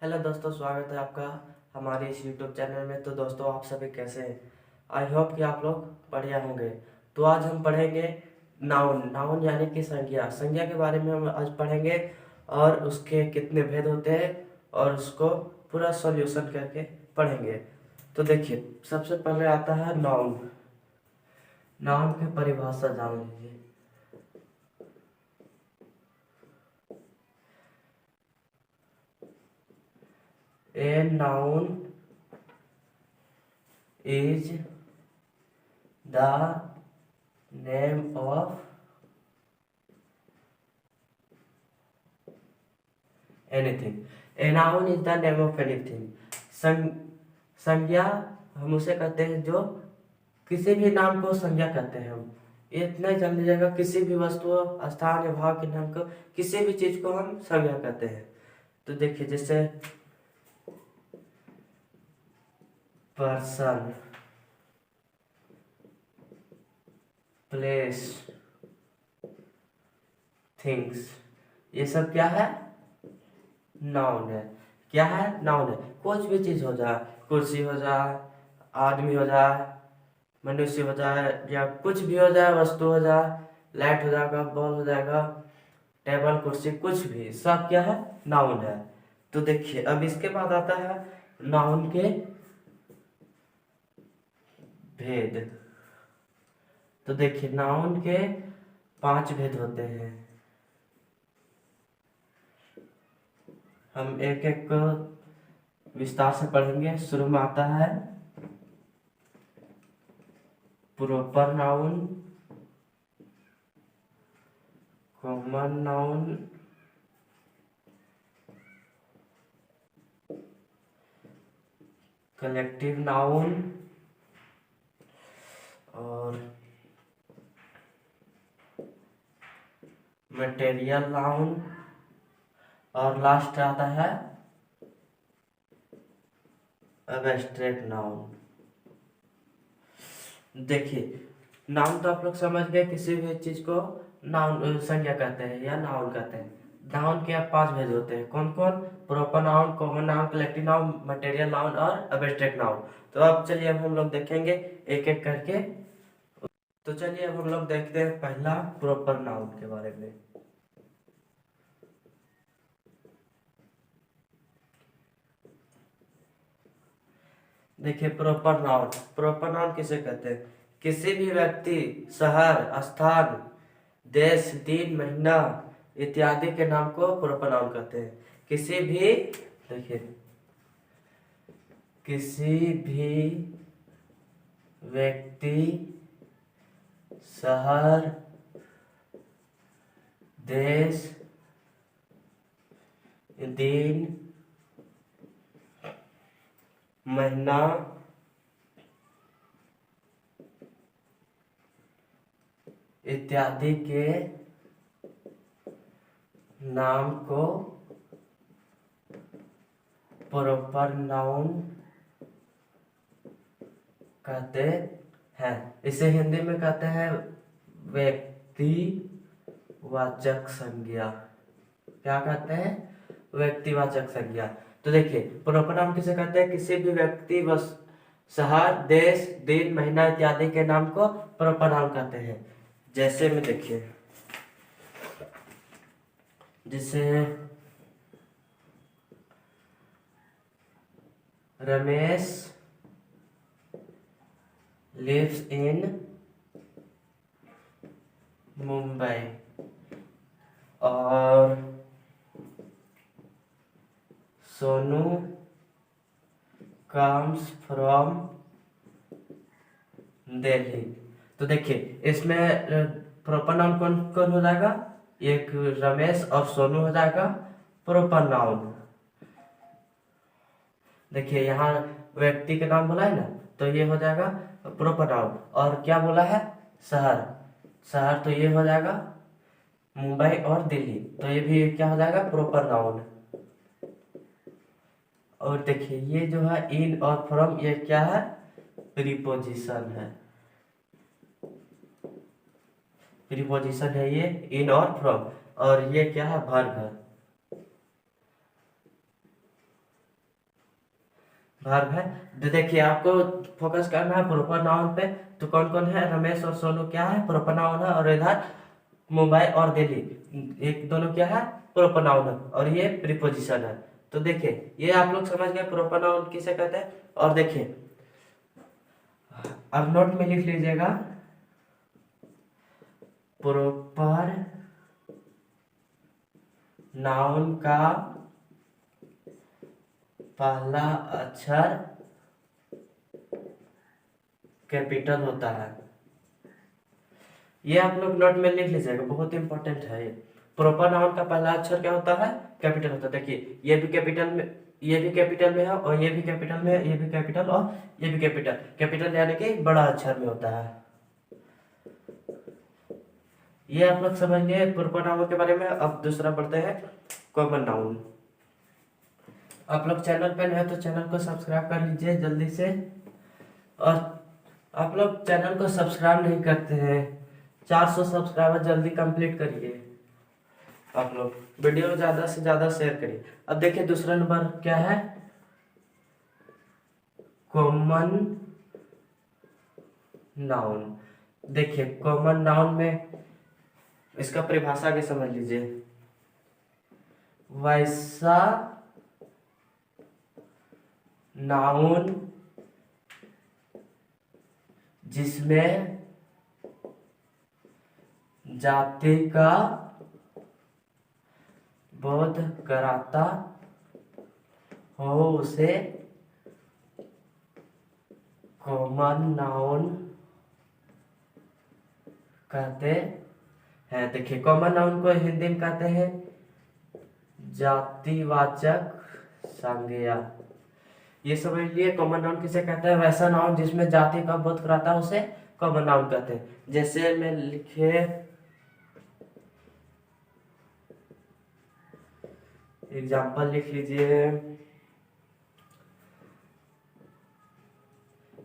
Hello दोस्तों, स्वागत है आपका हमारे इस यूट्यूब चैनल में। तो दोस्तों, आप सभी कैसे हैं? आई होप कि आप लोग बढ़िया होंगे। तो आज हम पढ़ेंगे नाउन। नाउन यानी कि संज्ञा। संज्ञा के बारे में हम आज पढ़ेंगे और उसके कितने भेद होते हैं और उसको पूरा सॉल्यूशन करके पढ़ेंगे। तो देखिए, सबसे पहले आता है नाउन। नाउन की परिभाषा जान लीजिए। A noun is the name of anything. A noun is the name of anything. संज्ञा हम उसे कहते हैं जो किसी भी नाम को संज्ञा कहते हैं हम। ये इतना ही जान लीजिएगा, किसी भी वस्तु, स्थान या भाव के नाम को, किसी भी चीज को हम संज्ञा कहते हैं। तो देखिए, जैसे पर्सन, प्लेस, थिंग्स, ये सब क्या है? नाउन है। क्या है? नाउन है। कुछ भी चीज हो जाए, कुर्सी हो जाए, आदमी हो जाए, मनुष्य हो जाए, या कुछ भी हो जाए, वस्तु हो जाए, लाइट हो जाएगा, बॉल हो जाएगा, टेबल, कुर्सी, कुछ भी, सब क्या है? नाउन है। तो देखिए, अब इसके बाद आता है नाउन के भेद। तो देखिए, नाउन के 5 भेद होते हैं। हम एक एक को विस्तार से पढ़ेंगे। शुरू में आता है proper noun, common noun, collective noun और मटेरियल नाउन, और लास्ट आता है एब्स्ट्रैक्ट नाउन। देखिए, नाउन तो आप लोग समझ गए, किसी भी चीज को नाउन संज्ञा कहते हैं या नाउन कहते हैं। नाउन के अब 5 भेद होते हैं। कौन कौन? Proper noun, common noun, collective noun, material noun और एब्स्ट्रैक्ट नाउन। तो अब चलिए, अब हम लोग देखेंगे एक एक करके। तो चलिए, अब हम लोग देखते हैं पहला प्रॉपर नाउन के बारे में। देखिए, प्रॉपर नाउन किसे कहते हैं? किसी भी व्यक्ति, शहर, स्थान, देश, दिन, महीना इत्यादि के नाम को प्रॉपर नाउन कहते हैं। किसी भी, देखिए, किसी भी व्यक्ति, शहर, देश, दिन, महीना इत्यादि के नाम को प्रॉपर नाउन कहते हैं। इसे हिंदी में कहते हैं व्यक्तिवाचक संज्ञा। क्या कहते हैं? व्यक्तिवाचक संज्ञा। तो देखिए, प्रॉपर नाउन किसे कहते हैं? किसी भी व्यक्ति, बस, शहर, देश, दिन, महीना इत्यादि के नाम को प्रॉपर नाउन कहते हैं। जैसे में देखिए, जैसे रमेश lives in मुंबई और सोनू comes from दिल्ली। तो देखिए, इसमें प्रॉपर नाउन कौन कौन हो जाएगा? एक रमेश और सोनू हो जाएगा प्रॉपर नाउन। देखिए, यहाँ व्यक्ति के नाम बोला है ना, तो ये हो जाएगा प्रॉपर नाउन। और क्या बोला है? शहर। शहर तो ये हो जाएगा मुंबई और दिल्ली, तो ये भी क्या हो जाएगा? Proper noun. और देखिए, ये जो है इन और फ्रॉम, ये क्या है? प्रीपोजिशन है। प्रीपोजिशन है ये इन और फ्रॉम। और ये क्या है? वर्ब है। वर्ब है। तो देखिए आपको फोकस करना है प्रॉपर नाउन पे। तो कौन कौन है, रमेश और सोनू क्या है, प्रॉपर नाउन है। और इधर मुंबई और दिल्ली, एक दोनों क्या है, प्रॉपर नाउन है। और ये प्रीपोजिशन है। तो देखिए ये आप लोग समझ गए प्रॉपर नाउन किसे कहते हैं। और देखिए अब नोट में लिख लीजिएगा, प्रॉपर नाउन का पहला अक्षर कैपिटल होता है। ये आप लोग नोट में लिख लीजिएगा, बहुत इंपॉर्टेंट है ये। प्रॉपर नाउन का पहला अक्षर क्या होता है, कैपिटल होता है। देखिए ये भी कैपिटल में, ये भी कैपिटल में है, और ये भी कैपिटल में है, ये भी कैपिटल और ये भी कैपिटल। कैपिटल यानी कि बड़ा अक्षर में होता है। ये आप लोग समझ गए प्रॉपर नाउन के बारे में। अब दूसरा पढ़ते हैं कॉमन नाउन। आप लोग चैनल पे नए हैं तो चैनल को सब्सक्राइब कर लीजिए जल्दी से। और आप लोग चैनल को सब्सक्राइब नहीं करते हैं, 400 सब्सक्राइबर जल्दी कंप्लीट करिए। आप लोग वीडियो ज़्यादा से ज़्यादा शेयर करिए। अब देखिए दूसरा नंबर क्या है, कॉमन नाउन। देखिए कॉमन नाउन में इसका परिभाषा के समझ लीजिए, वैसा नाउन जिसमें जाति का बोध कराता हो उसे कॉमन नाउन कहते हैं। देखिए कॉमन नाउन को हिंदी में कहते हैं जातिवाचक संज्ञा। ये समझ लिए कॉमन नाउन किसे कहते हैं, वैसा नाउन जिसमें जाति का बोध कराता है उसे कॉमन नाउन कहते हैं। जैसे मैं लिखे एग्जाम्पल लिख लीजिए,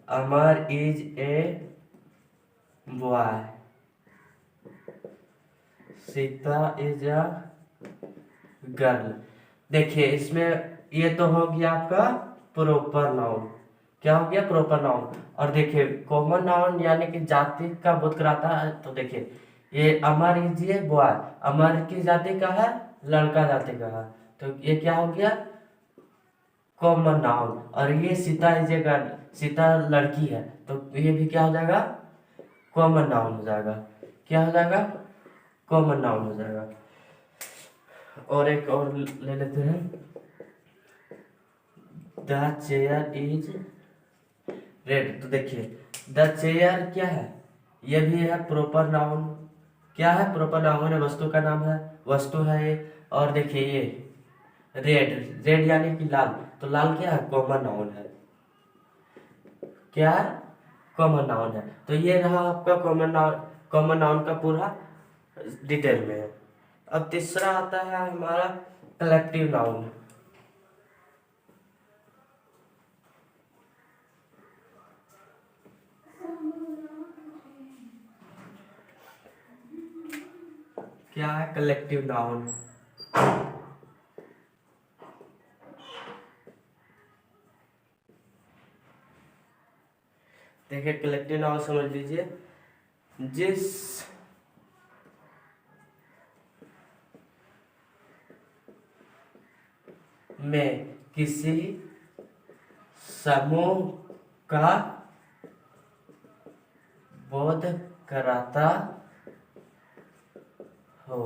Amar is a boy, Sita is a girl. देखिए इसमें ये तो हो गया आपका प्रॉपर नाउन। क्या हो गया, प्रॉपर नाउन। और देखिए कॉमन नाउन यानी कि जाति का बोध कराता है। तो देखिए ये अमर इज ए बॉय, अमर की जाति का है, लड़का जाति का है, तो ये क्या हो गया, कॉमन नाउन। और ये Sita is a girl, Sita लड़की है, तो ये भी क्या हो जाएगा, कॉमन नाउन हो जाएगा। क्या हो जाएगा, कॉमन नाउन हो जाएगा। और एक और ले लेते हैं, द चेयर इज रेड। तो देखिए द चेयर क्या है, ये भी है प्रॉपर नाउन। क्या है, प्रॉपर नाउन है, वस्तु का नाम है, वस्तु है ये। और देखिए ये रेड, रेड यानी कि लाल, तो लाल क्या है, कॉमन नाउन है। क्या है, कॉमन नाउन है। तो ये रहा आपका कॉमन नाउन, कॉमन नाउन का पूरा डिटेल में है। अब तीसरा आता है हमारा कलेक्टिव नाउन। क्या है कलेक्टिव नाउन, देखिए कलेक्टिव नाउन समझ लीजिए, जिस में किसी समूह का बोध कराता हो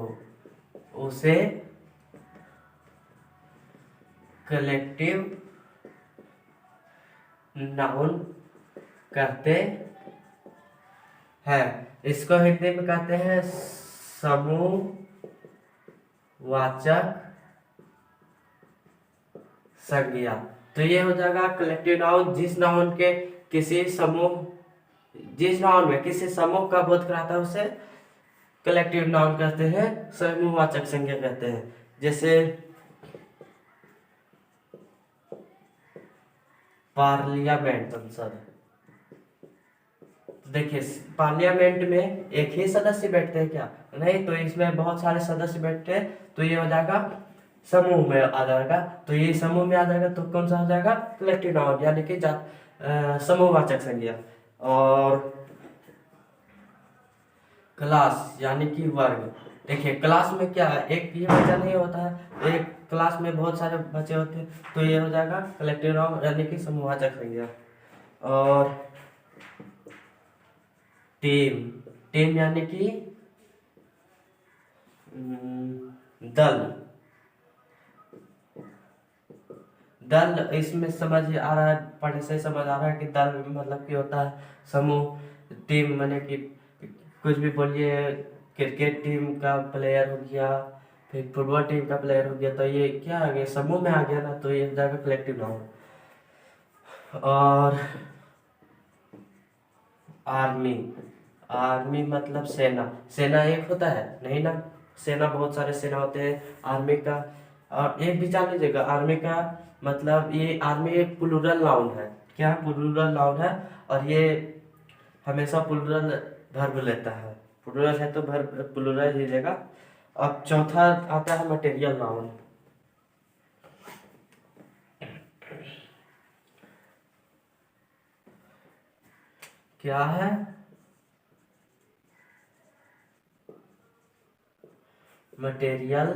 उसे कलेक्टिव नाउन कहते हैं। इसको हिंदी में कहते हैं समूहवाचक संज्ञा। तो ये हो जाएगा कलेक्टिव नाउन, जिस नाउन के किसी समूह, जिस नाउन में किसी समूह का बोध कराता है उसे कलेक्टिव नाउन कहते हैं, समूहवाचक संज्ञा कहते हैं। जैसे पार्लियामेंट, संसद। देखिए पार्लियामेंट में एक ही सदस्य बैठते हैं क्या, नहीं, तो इसमें बहुत सारे सदस्य बैठते हैं, तो ये हो जाएगा समूह में आ जाएगा, तो ये समूह में आ जाएगा तो कौन सा हो जाएगा, कलेक्टिव नाउन यानी कि समूहवाचक संज्ञा। और क्लास यानी कि वर्ग। देखिए क्लास में क्या है, एक ये बच्चा नहीं होता है, एक क्लास में बहुत सारे बच्चे होते हैं, तो ये हो जाएगा कलेक्टिव नाउन यानी कि समूहवाचक संज्ञा। और टीम, टीम यानी कि दल, दल इसमें समझ आ रहा है, पढ़ने से समझ आ रहा है कि दल मतलब कि होता है समूह। टीम माने कि कुछ भी बोलिए, क्रिकेट टीम का प्लेयर हो गया, फिर फुटबॉल टीम का प्लेयर हो गया, तो ये क्या आ गया, समूह में आ गया ना, तो ये हो जाएगा कलेक्टिव नाउन। और आर्मी, आर्मी मतलब सेना, सेना एक होता है नहीं ना, सेना बहुत सारे सेना होते हैं आर्मी का। और एक भी जान लीजिएगा, आर्मी का मतलब ये आर्मी एक प्लूरल नाउन है, क्या प्लूरल नाउन है, और ये हमेशा प्लूरल वर्ब लेता है, प्लूरल है तो वर्ब प्लूरल ही लेगा। अब चौथा आता है मटेरियल नाउन। क्या है, मटेरियल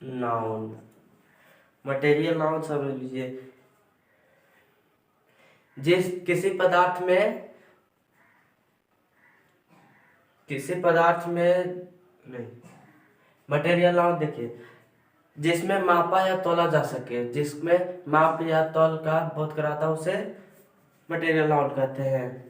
नाउन, मटेरियल नाउन समझ लीजिए, जिस किसी पदार्थ में, किसी पदार्थ में नहीं, मटेरियल नाउन देखिए जिसमें मापा या तोला जा सके, जिसमें माप या तौल का बोध कराता है उसे मटेरियल नाउन कहते हैं।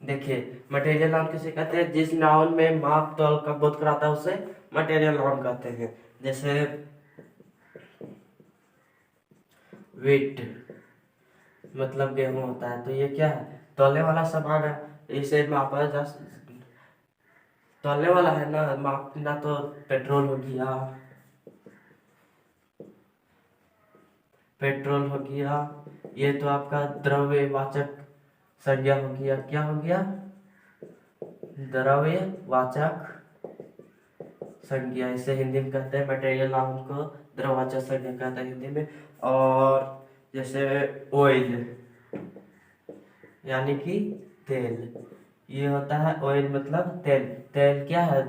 देखिए मटेरियल नाउन किसे कहते हैं, जिस नाउन में माप तौल का बोध कराता है उसे मटेरियल नाउन कहते हैं। जैसे वेट मतलब गेहूं होता है, तो ये क्या है, तौलने वाला सामान है, इसे मापा जा, तौलने वाला है ना, मापना तो पेट्रोल हो गया, पेट्रोल हो गया, ये तो आपका द्रव्यवाचक संज्ञा हो गया, क्या हो गया, द्रव्यवाचक संज्ञा, इसे हिंदी में कहते हैं मटेरियल नाउन को द्रव्यवाचक संज्ञा कहते हैं हिंदी में। और जैसे ऑयल यानी कि तेल, ये होता है ऑयल मतलब तेल, तेल क्या है,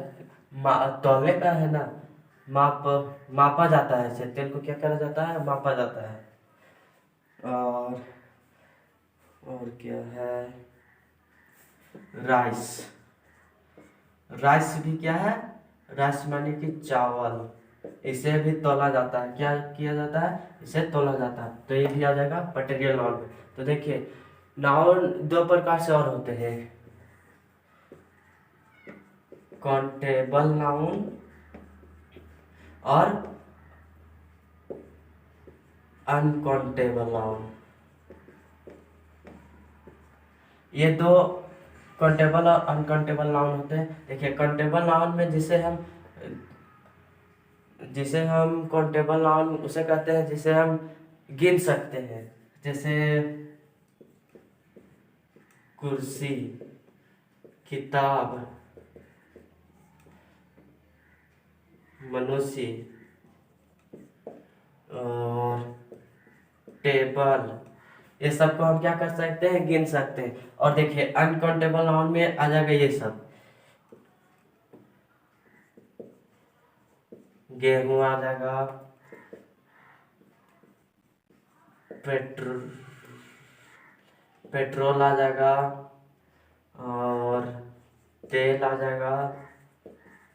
तौलने का है ना, माप, मापा जाता है इसे, तेल को क्या करा जाता है, मापा जाता है। और क्या है, राइस, राइस भी क्या है, राइस माने कि चावल, इसे भी तौला जाता है, क्या किया जाता है, इसे तौला जाता है, तो ये भी आ जाएगा मटेरियल नाउन में। तो देखिए नाउन दो प्रकार से और होते हैं, काउंटेबल नाउन और अनकाउंटेबल नाउन। ये दो काउंटेबल और अनकाउंटेबल नाउन होते हैं। देखिए काउंटेबल नाउन में जिसे हम काउंटेबल नाउन उसे कहते हैं जिसे हम गिन सकते हैं, जैसे कुर्सी, किताब, मनुष्य और टेबल, ये सबको हम क्या कर सकते हैं, गिन सकते हैं। और देखिए अनकाउंटेबल नाउन में आ जाएगा ये सब, गेहूं आ जाएगा, पेट्रोल आ जाएगा, और तेल आ जाएगा,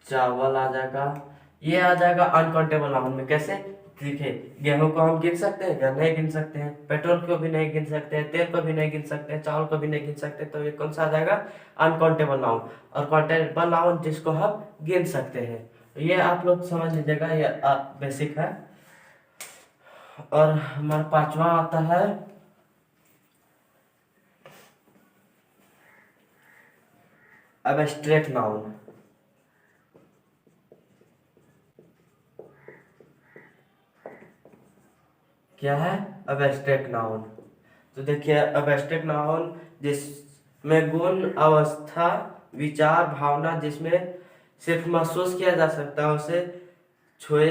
चावल आ जाएगा, ये आ जाएगा अनकाउंटेबल नाउन में। कैसे, देखिए गेहूं को हम गिन सकते हैं क्या, नहीं गिन सकते हैं, पेट्रोल को भी नहीं गिन सकते हैं, तेल को भी नहीं गिन सकते हैं, चावल को भी नहीं गिन सकते, तो ये कौन सा आ जाएगा, अनकाउंटेबल नाउन। और काउंटेबल नाउन जिसको हम गिन सकते हैं, ये आप लोग समझ लीजिएगा, ये बेसिक है। और हमारा पांचवा आता है एब्स्ट्रैक्ट नाउन। क्या है? Abstract noun. तो देखिए एब्स्ट्रैक्ट नाउन जिसमें गुण, अवस्था, विचार, भावना जिसमें सिर्फ महसूस किया जा सकता है, उसे छुआ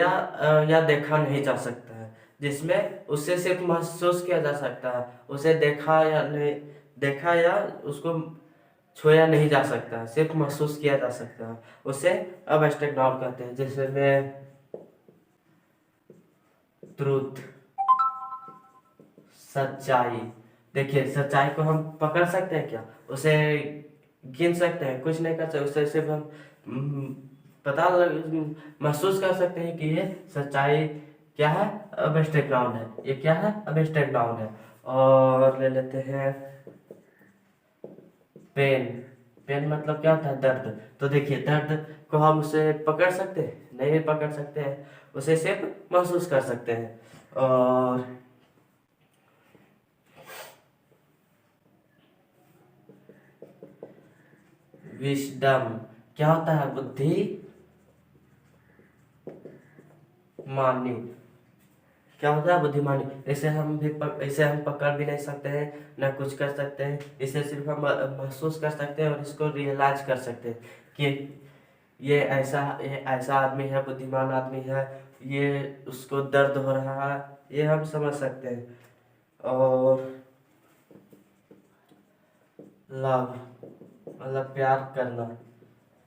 या देखा नहीं जा सकता है। जिसमें उसे सिर्फ महसूस किया जा सकता है, उसे देखा या नहीं, देखा या उसको छुआ नहीं जा सकता है, सिर्फ महसूस किया जा सकता है, उसे एब्स्ट्रैक्ट नाउन कहते हैं। जैसे में ट्रूथ, सच्चाई। देखिए सच्चाई को हम पकड़ सकते हैं क्या? उसे गिन सकते हैं? कुछ नहीं कर सकते। उसे सिर्फ हम पता महसूस कर सकते हैं कि ये सच्चाई क्या है? एब्स्ट्रैक्ट नाउन है। ये क्या है? एब्स्ट्रैक्ट नाउन है। और ले लेते हैं पेन। पेन मतलब क्या होता है? दर्द। तो देखिए दर्द को हम उसे पकड़ सकते हैं? नहीं पकड़ सकते हैं, उसे सिर्फ महसूस कर सकते हैं। और विजडम क्या होता है? बुद्धि मानी। क्या होता है? बुद्धिमानी। इसे हम पकड़ भी नहीं सकते हैं, ना कुछ कर सकते हैं। इसे सिर्फ हम महसूस कर सकते हैं और इसको रियलाइज कर सकते हैं कि ये ऐसा आदमी है, बुद्धिमान आदमी है, ये उसको दर्द हो रहा है, ये हम समझ सकते हैं। और लव मतलब प्यार करना।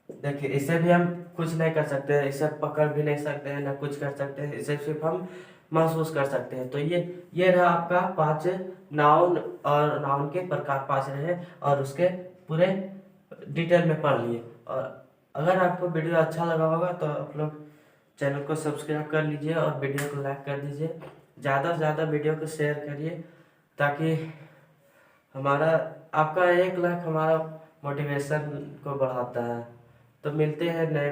देखिए इसे भी हम कुछ नहीं कर सकते हैं, इसे पकड़ भी नहीं सकते हैं, ना कुछ कर सकते हैं, इसे सिर्फ हम महसूस कर सकते हैं। तो ये रहा आपका 5 नाउन, और नाउन के प्रकार 5 रहे, और उसके पूरे डिटेल में पढ़ लिए। और अगर आपको वीडियो अच्छा लगा होगा तो आप लोग चैनल को सब्सक्राइब कर लीजिए और वीडियो को लाइक कर दीजिए। ज़्यादा से ज़्यादा वीडियो को शेयर करिए, ताकि हमारा आपका 1 लाइक हमारा मोटिवेशन को बढ़ाता है। तो मिलते हैं नए